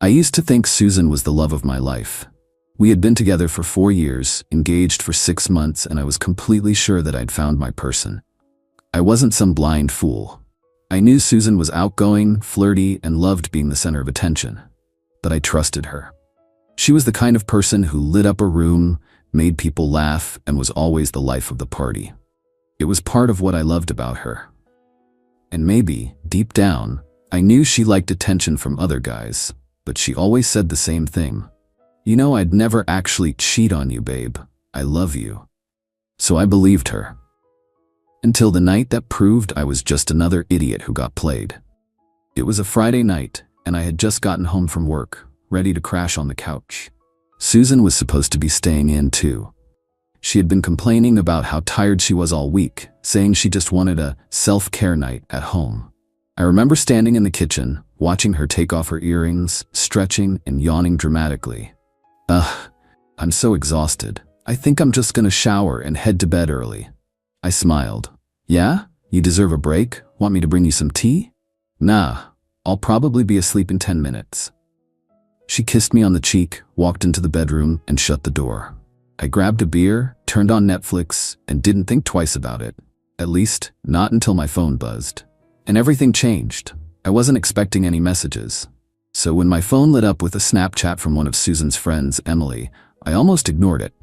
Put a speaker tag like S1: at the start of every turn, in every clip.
S1: I used to think Susan was the love of my life. We had been together for 4 years, engaged for 6 months, and I was completely sure that I'd found my person. I wasn't some blind fool. I knew Susan was outgoing, flirty, and loved being the center of attention. But I trusted her. She was the kind of person who lit up a room, made people laugh, and was always the life of the party. It was part of what I loved about her. And maybe, deep down, I knew she liked attention from other guys, but she always said the same thing. You know, I'd never actually cheat on you, babe. I love you. So I believed her. Until the night that proved I was just another idiot who got played. It was a Friday night, and I had just gotten home from work, ready to crash on the couch. Susan was supposed to be staying in too. She had been complaining about how tired she was all week, saying she just wanted a self-care night at home. I remember standing in the kitchen, watching her take off her earrings, stretching and yawning dramatically. I'm so exhausted. I think I'm just gonna shower and head to bed early. I smiled. Yeah? You deserve a break? Want me to bring you some tea? Nah, I'll probably be asleep in 10 minutes. She kissed me on the cheek, walked into the bedroom, and shut the door. I grabbed a beer, turned on Netflix, and didn't think twice about it. At least, not until my phone buzzed. And everything changed. I wasn't expecting any messages. So when my phone lit up with a Snapchat from one of Susan's friends, Emily, I almost ignored it.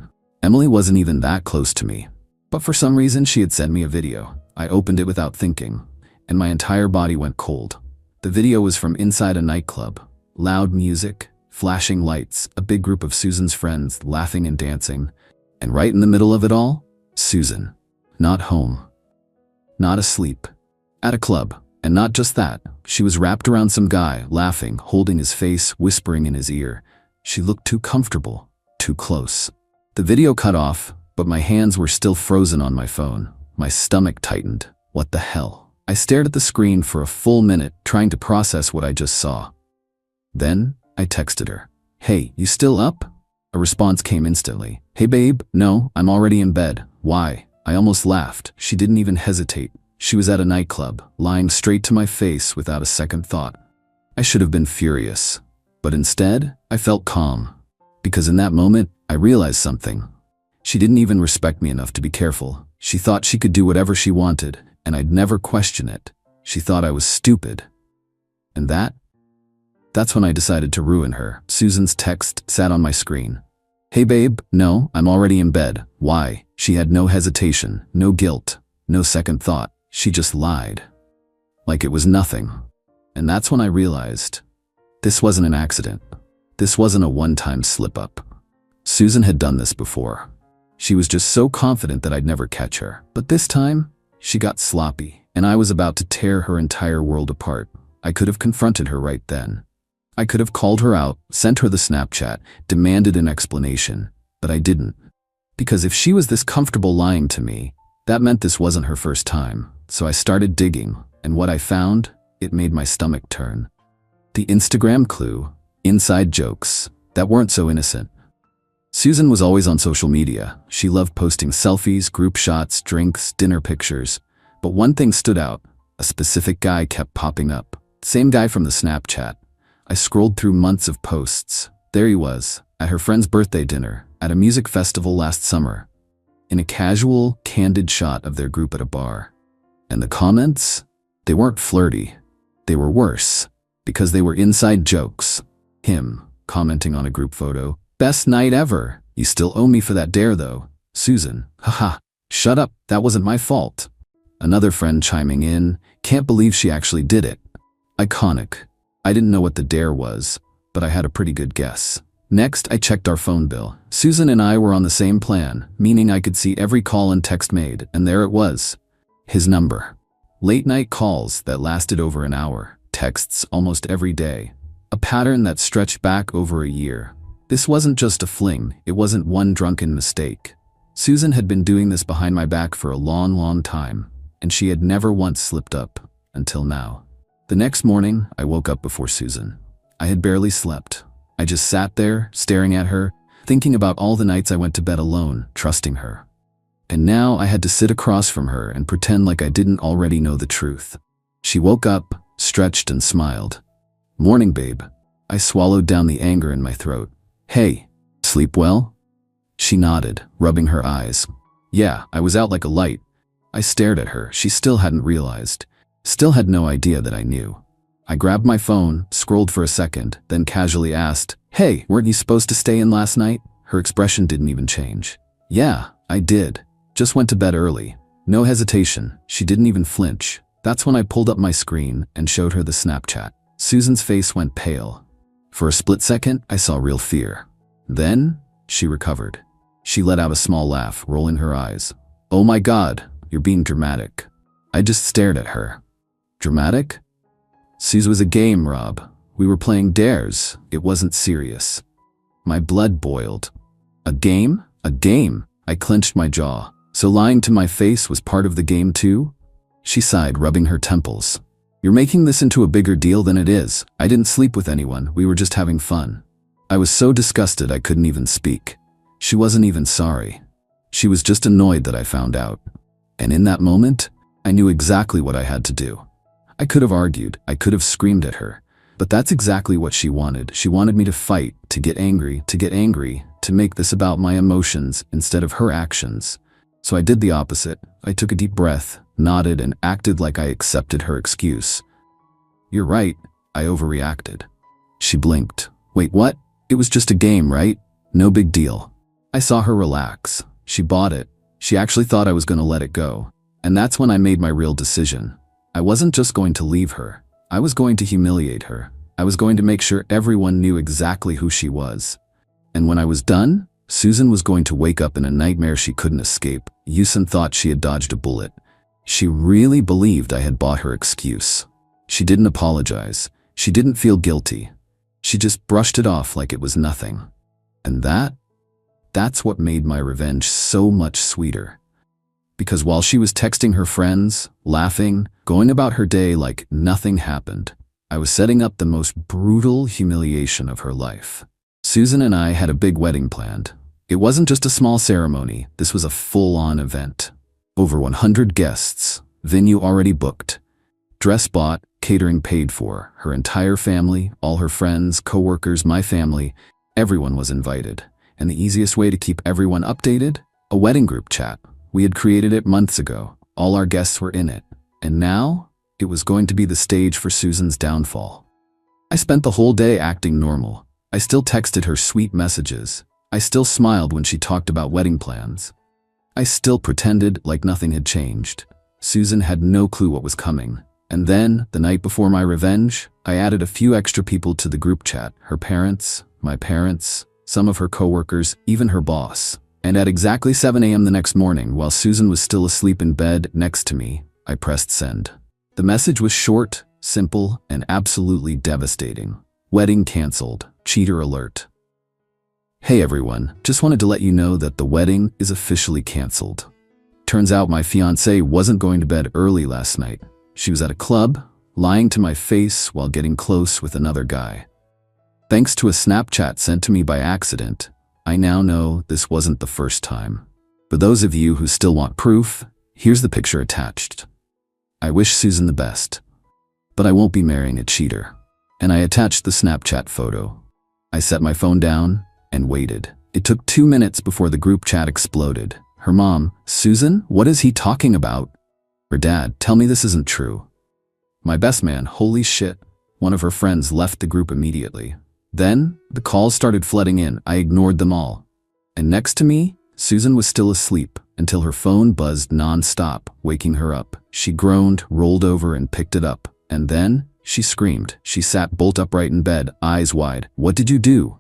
S1: Emily wasn't even that close to me. But for some reason she had sent me a video. I opened it without thinking, and my entire body went cold. The video was from inside a nightclub. Loud music, flashing lights, a big group of Susan's friends laughing and dancing. And right in the middle of it all, Susan. Not home. Not asleep. At a club. And not just that, she was wrapped around some guy, laughing, holding his face, whispering in his ear. She looked too comfortable, too close. The video cut off, but my hands were still frozen on my phone. My stomach tightened. What the hell? I stared at the screen for a full minute, trying to process what I just saw. Then, I texted her. Hey, you still up? A response came instantly. Hey babe, no, I'm already in bed. Why? I almost laughed. She didn't even hesitate. She was at a nightclub, lying straight to my face without a second thought. I should have been furious, but instead, I felt calm. Because in that moment, I realized something. She didn't even respect me enough to be careful. She thought she could do whatever she wanted, and I'd never question it. She thought I was stupid. And that's when I decided to ruin her. Susan's text sat on my screen. Hey babe, no, I'm already in bed. Why? She had no hesitation, no guilt, no second thought. She just lied. Like it was nothing. And that's when I realized this wasn't an accident. This wasn't a one-time slip-up. Susan had done this before. She was just so confident that I'd never catch her. But this time, she got sloppy, and I was about to tear her entire world apart. I could have confronted her right then. I could have called her out, sent her the Snapchat, demanded an explanation, but I didn't. Because if she was this comfortable lying to me, that meant this wasn't her first time. So I started digging, and what I found, it made my stomach turn. The Instagram clue, inside jokes, that weren't so innocent. Susan was always on social media. She loved posting selfies, group shots, drinks, dinner pictures. But one thing stood out. A specific guy kept popping up. Same guy from the Snapchat. I scrolled through months of posts. There he was, at her friend's birthday dinner, at a music festival last summer, in a casual, candid shot of their group at a bar. And the comments? They weren't flirty. They were worse, because they were inside jokes. Him, commenting on a group photo. Best night ever. You still owe me for that dare though. Susan, haha. Shut up, that wasn't my fault. Another friend chiming in. Can't believe she actually did it. Iconic. I didn't know what the dare was, but I had a pretty good guess. Next, I checked our phone bill. Susan and I were on the same plan, meaning I could see every call and text made, and there it was. His number. Late-night calls that lasted over an hour. Texts almost every day. A pattern that stretched back over a year. This wasn't just a fling. It wasn't one drunken mistake. Susan had been doing this behind my back for a long, long time, and she had never once slipped up, until now. The next morning, I woke up before Susan. I had barely slept. I just sat there, staring at her, thinking about all the nights I went to bed alone, trusting her. And now I had to sit across from her and pretend like I didn't already know the truth. She woke up, stretched and smiled. Morning, babe. I swallowed down the anger in my throat. Hey, sleep well? She nodded, rubbing her eyes. Yeah, I was out like a light. I stared at her. She still hadn't realized. Still had no idea that I knew. I grabbed my phone, scrolled for a second, then casually asked, Hey, weren't you supposed to stay in last night? Her expression didn't even change. Yeah, I did. Just went to bed early. No hesitation. She didn't even flinch. That's when I pulled up my screen and showed her the Snapchat. Susan's face went pale. For a split second, I saw real fear. Then, she recovered. She let out a small laugh, rolling her eyes. Oh my God, you're being dramatic. I just stared at her. Dramatic? Suze was a game, Rob. We were playing dares. It wasn't serious. My blood boiled. A game? A game? I clenched my jaw. So lying to my face was part of the game too? She sighed, rubbing her temples. You're making this into a bigger deal than it is. I didn't sleep with anyone. We were just having fun. I was so disgusted I couldn't even speak. She wasn't even sorry. She was just annoyed that I found out. And in that moment, I knew exactly what I had to do. I could have argued. I could have screamed at her. But that's exactly what she wanted. She wanted me to fight, to get angry, to make this about my emotions instead of her actions. So I did the opposite. I took a deep breath, nodded, and acted like I accepted her excuse. You're right, I overreacted. She blinked. Wait, what? It was just a game, right? No big deal. I saw her relax. She bought it. She actually thought I was going to let it go. And that's when I made my real decision. I wasn't just going to leave her. I was going to humiliate her. I was going to make sure everyone knew exactly who she was. And when I was done, Susan was going to wake up in a nightmare she couldn't escape. Yusun thought she had dodged a bullet. She really believed I had bought her excuse. She didn't apologize. She didn't feel guilty. She just brushed it off like it was nothing. And that's what made my revenge so much sweeter. Because while she was texting her friends, laughing, going about her day like nothing happened, I was setting up the most brutal humiliation of her life. Susan and I had a big wedding planned. It wasn't just a small ceremony, this was a full-on event. Over 100 guests, venue already booked, dress bought, catering paid for, her entire family, all her friends, co-workers, my family, everyone was invited. And the easiest way to keep everyone updated? A wedding group chat. We had created it months ago. All our guests were in it. And now, it was going to be the stage for Susan's downfall. I spent the whole day acting normal. I still texted her sweet messages. I still smiled when she talked about wedding plans. I still pretended like nothing had changed. Susan had no clue what was coming. And then, the night before my revenge, I added a few extra people to the group chat. Her parents, my parents, some of her coworkers, even her boss. And at exactly 7 a.m. the next morning, while Susan was still asleep in bed next to me, I pressed send. The message was short, simple, and absolutely devastating. Wedding canceled. Cheater alert. Hey everyone, just wanted to let you know that the wedding is officially canceled. Turns out my fiancée wasn't going to bed early last night. She was at a club, lying to my face while getting close with another guy. Thanks to a Snapchat sent to me by accident, I now know this wasn't the first time. For those of you who still want proof, here's the picture attached. I wish Susan the best, but I won't be marrying a cheater. And I attached the Snapchat photo. I set my phone down and waited. It took 2 minutes before the group chat exploded. Her mom, Susan, what is he talking about? Her dad, tell me this isn't true. My best man, holy shit. One of her friends left the group immediately. Then, the calls started flooding in. I ignored them all. And next to me, Susan was still asleep until her phone buzzed non-stop, waking her up. She groaned, rolled over, and picked it up. And then, she screamed. She sat bolt upright in bed, eyes wide. What did you do?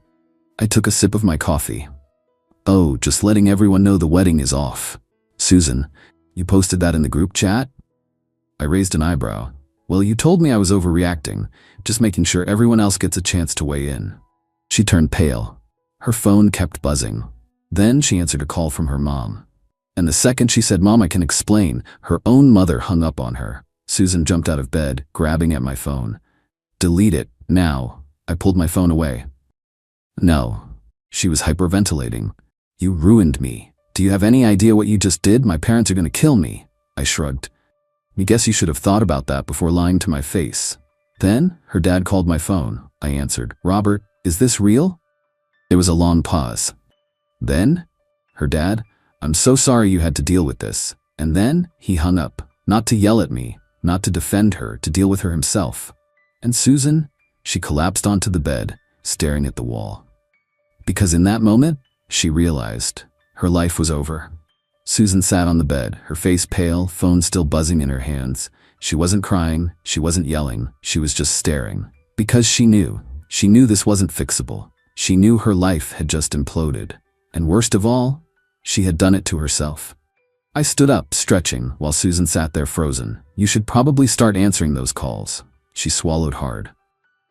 S1: I took a sip of my coffee. Oh, just letting everyone know the wedding is off. Susan, you posted that in the group chat? I raised an eyebrow. Well, you told me I was overreacting, just making sure everyone else gets a chance to weigh in. She turned pale. Her phone kept buzzing. Then she answered a call from her mom. And the second she said, Mom, I can explain, her own mother hung up on her. Susan jumped out of bed, grabbing at my phone. Delete it, now. I pulled my phone away. No. She was hyperventilating. You ruined me. Do you have any idea what you just did? My parents are going to kill me. I shrugged. I guess you should have thought about that before lying to my face. Then, her dad called my phone. I answered. "Robert, is this real?" There was a long pause. "Then?" Her dad, "I'm so sorry you had to deal with this." And then, he hung up. Not to yell at me, not to defend her, to deal with her himself. And Susan? She collapsed onto the bed, staring at the wall. Because in that moment, she realized her life was over. Susan sat on the bed, her face pale, phone still buzzing in her hands. She wasn't crying, she wasn't yelling, she was just staring. Because she knew this wasn't fixable. She knew her life had just imploded. And worst of all, she had done it to herself. I stood up, stretching, while Susan sat there frozen. "You should probably start answering those calls." She swallowed hard.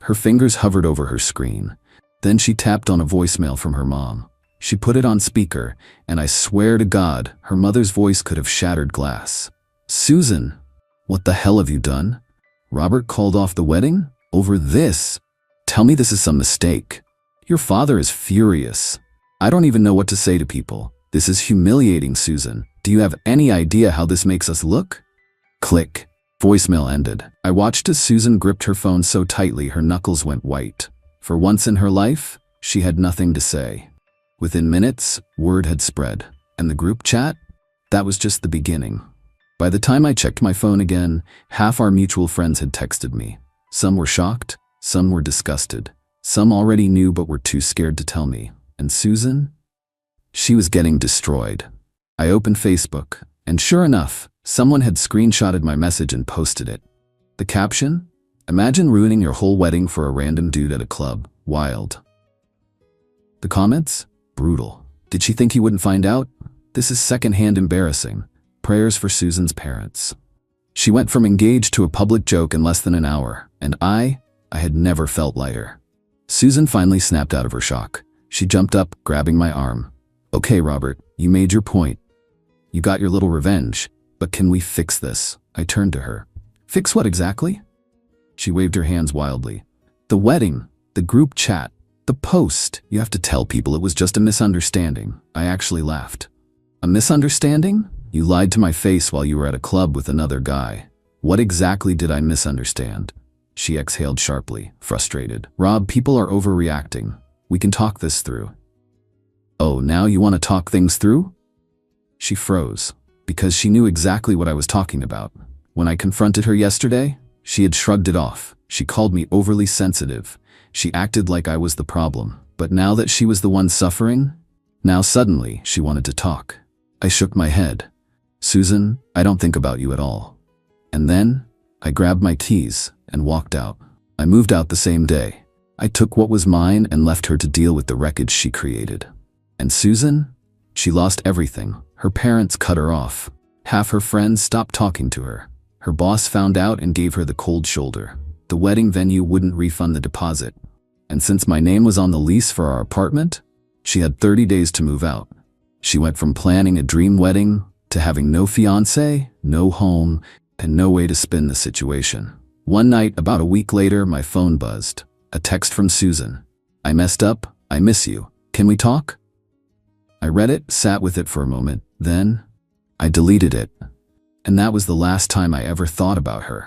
S1: Her fingers hovered over her screen. Then she tapped on a voicemail from her mom. She put it on speaker, and I swear to God, her mother's voice could have shattered glass. "Susan, what the hell have you done? Robert called off the wedding? Over this? Tell me this is some mistake. Your father is furious. I don't even know what to say to people. This is humiliating, Susan. Do you have any idea how this makes us look?" Click. Voicemail ended. I watched as Susan gripped her phone so tightly her knuckles went white. For once in her life, she had nothing to say. Within minutes, word had spread. And the group chat? That was just the beginning. By the time I checked my phone again, half our mutual friends had texted me. Some were shocked, some were disgusted. Some already knew but were too scared to tell me. And Susan? She was getting destroyed. I opened Facebook, and sure enough, someone had screenshotted my message and posted it. The caption? "Imagine ruining your whole wedding for a random dude at a club. Wild." The comments? Brutal. Did she think he wouldn't find out? This is secondhand embarrassing. Prayers for Susan's parents. She went from engaged to a public joke in less than an hour, and I had never felt lighter. Susan finally snapped out of her shock. She jumped up, grabbing my arm. "Okay, Robert, you made your point. You got your little revenge, but can we fix this?" I turned to her. "Fix what exactly?" She waved her hands wildly. "The wedding, the group chat, the post. You have to tell people it was just a misunderstanding." I actually laughed. "A misunderstanding? You lied to my face while you were at a club with another guy. What exactly did I misunderstand?" She exhaled sharply, frustrated. "Rob, people are overreacting. We can talk this through." "Oh, now you want to talk things through?" She froze, because she knew exactly what I was talking about. When I confronted her yesterday, she had shrugged it off. She called me overly sensitive. She acted like I was the problem. But now that she was the one suffering, now suddenly she wanted to talk. I shook my head. "Susan, I don't think about you at all." And then, I grabbed my keys and walked out. I moved out the same day. I took what was mine and left her to deal with the wreckage she created. And Susan? She lost everything. Her parents cut her off. Half her friends stopped talking to her. Her boss found out and gave her the cold shoulder. The wedding venue wouldn't refund the deposit. And since my name was on the lease for our apartment, she had 30 days to move out. She went from planning a dream wedding to having no fiancé, no home, and no way to spin the situation. One night, about a week later, my phone buzzed. A text from Susan. "I messed up. I miss you. Can we talk?" I read it, sat with it for a moment, then I deleted it. And that was the last time I ever thought about her.